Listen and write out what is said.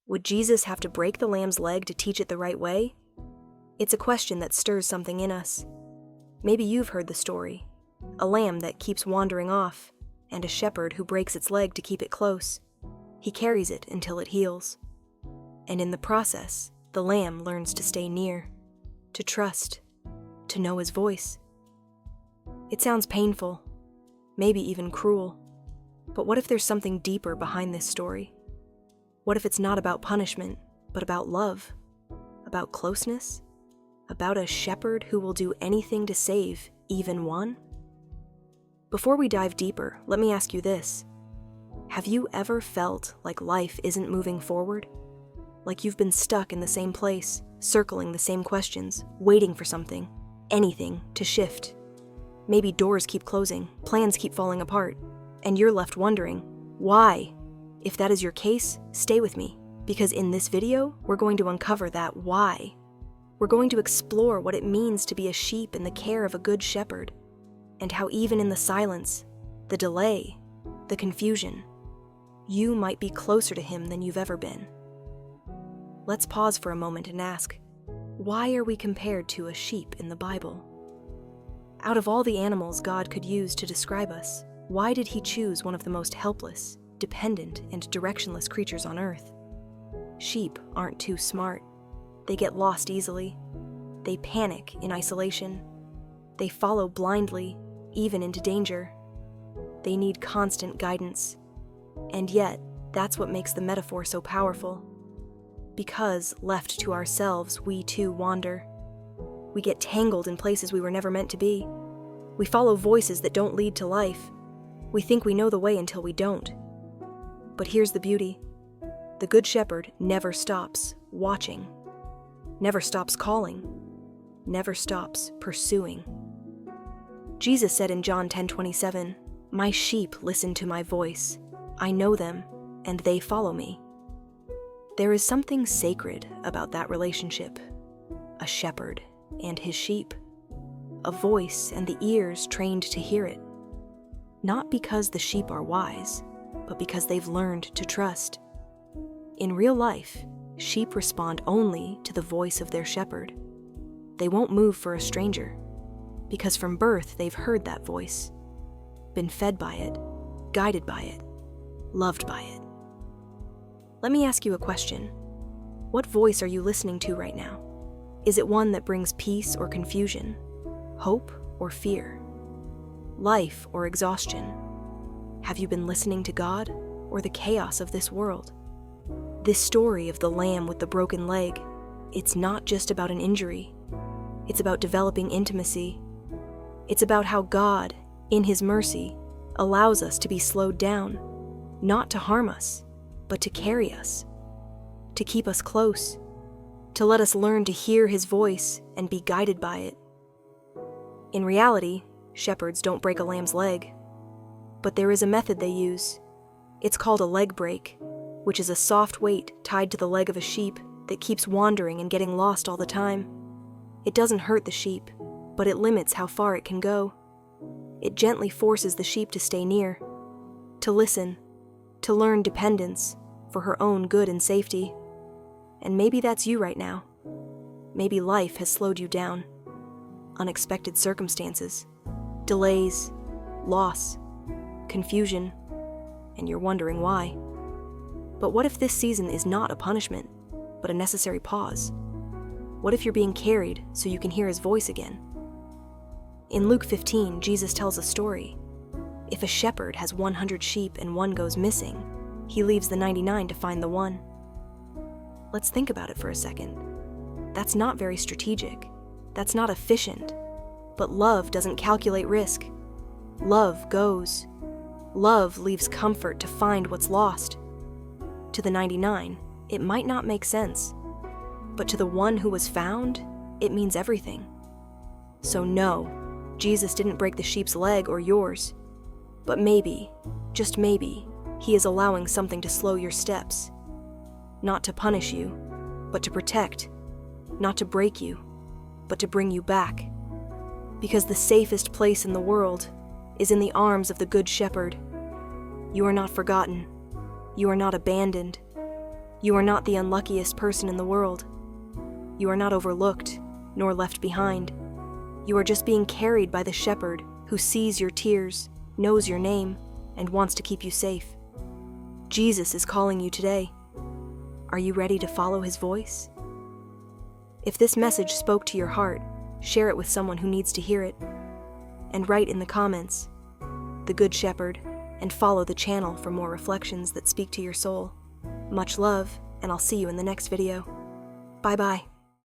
Would Jesus have to break the lamb's leg to teach it the right way? It's a question that stirs something in us. Maybe you've heard the story. A lamb that keeps wandering off, and a shepherd who breaks its leg to keep it close. He carries it until it heals. And in the process, the lamb learns to stay near, to trust, to know his voice. It sounds painful, maybe even cruel. But what if there's something deeper behind this story? What if it's not about punishment, but about love, about closeness, about a shepherd who will do anything to save even one? Before we dive deeper, let me ask you this. Have you ever felt like life isn't moving forward? Like you've been stuck in the same place, circling the same questions, waiting for something, anything, to shift? Maybe doors keep closing, plans keep falling apart, and you're left wondering, why? If that is your case, stay with me, because in this video, we're going to uncover that why. We're going to explore what it means to be a sheep in the care of a good shepherd, and how even in the silence, the delay, the confusion, you might be closer to him than you've ever been. Let's pause for a moment and ask, why are we compared to a sheep in the Bible? Out of all the animals God could use to describe us, why did he choose one of the most helpless, dependent, and directionless creatures on earth? Sheep aren't too smart. They get lost easily. They panic in isolation. They follow blindly, even into danger. They need constant guidance. And yet, that's what makes the metaphor so powerful. Because, left to ourselves, we too wander. We get tangled in places we were never meant to be. We follow voices that don't lead to life. We think we know the way until we don't. But here's the beauty. The Good Shepherd never stops watching, never stops calling, never stops pursuing. Jesus said in John 10:27, "My sheep listen to my voice. I know them, and they follow me." There is something sacred about that relationship. A shepherd and his sheep. A voice and the ears trained to hear it. Not because the sheep are wise, but because they've learned to trust. In real life, sheep respond only to the voice of their shepherd. They won't move for a stranger, because from birth they've heard that voice, been fed by it, guided by it, loved by it. Let me ask you a question. What voice are you listening to right now? Is it one that brings peace or confusion, hope or fear, life or exhaustion? Have you been listening to God or the chaos of this world? This story of the lamb with the broken leg, it's not just about an injury. It's about developing intimacy. It's about how God, in his mercy, allows us to be slowed down, not to harm us, but to carry us, to keep us close, to let us learn to hear his voice and be guided by it. In reality, shepherds don't break a lamb's leg, but there is a method they use. It's called a leg break, which is a soft weight tied to the leg of a sheep that keeps wandering and getting lost all the time. It doesn't hurt the sheep, but it limits how far it can go. It gently forces the sheep to stay near, to listen, to learn dependence for her own good and safety. And maybe that's you right now. Maybe life has slowed you down. Unexpected circumstances, delays, loss, confusion, and you're wondering why. But what if this season is not a punishment, but a necessary pause? What if you're being carried so you can hear his voice again? In Luke 15, Jesus tells a story. If a shepherd has 100 sheep and one goes missing, he leaves the 99 to find the one. Let's think about it for a second. That's not very strategic. That's not efficient. But love doesn't calculate risk. Love goes. Love leaves comfort to find what's lost. To the 99, it might not make sense. But to the one who was found, it means everything. So no, Jesus didn't break the sheep's leg or yours. But maybe, just maybe, he is allowing something to slow your steps. Not to punish you, but to protect. Not to break you, but to bring you back. Because the safest place in the world is in the arms of the Good Shepherd. You are not forgotten. You are not abandoned. You are not the unluckiest person in the world. You are not overlooked, nor left behind. You are just being carried by the shepherd who sees your tears, knows your name, and wants to keep you safe. Jesus is calling you today. Are you ready to follow his voice? If this message spoke to your heart, share it with someone who needs to hear it. And write in the comments, "The Good Shepherd," and follow the channel for more reflections that speak to your soul. Much love, and I'll see you in the next video. Bye-bye.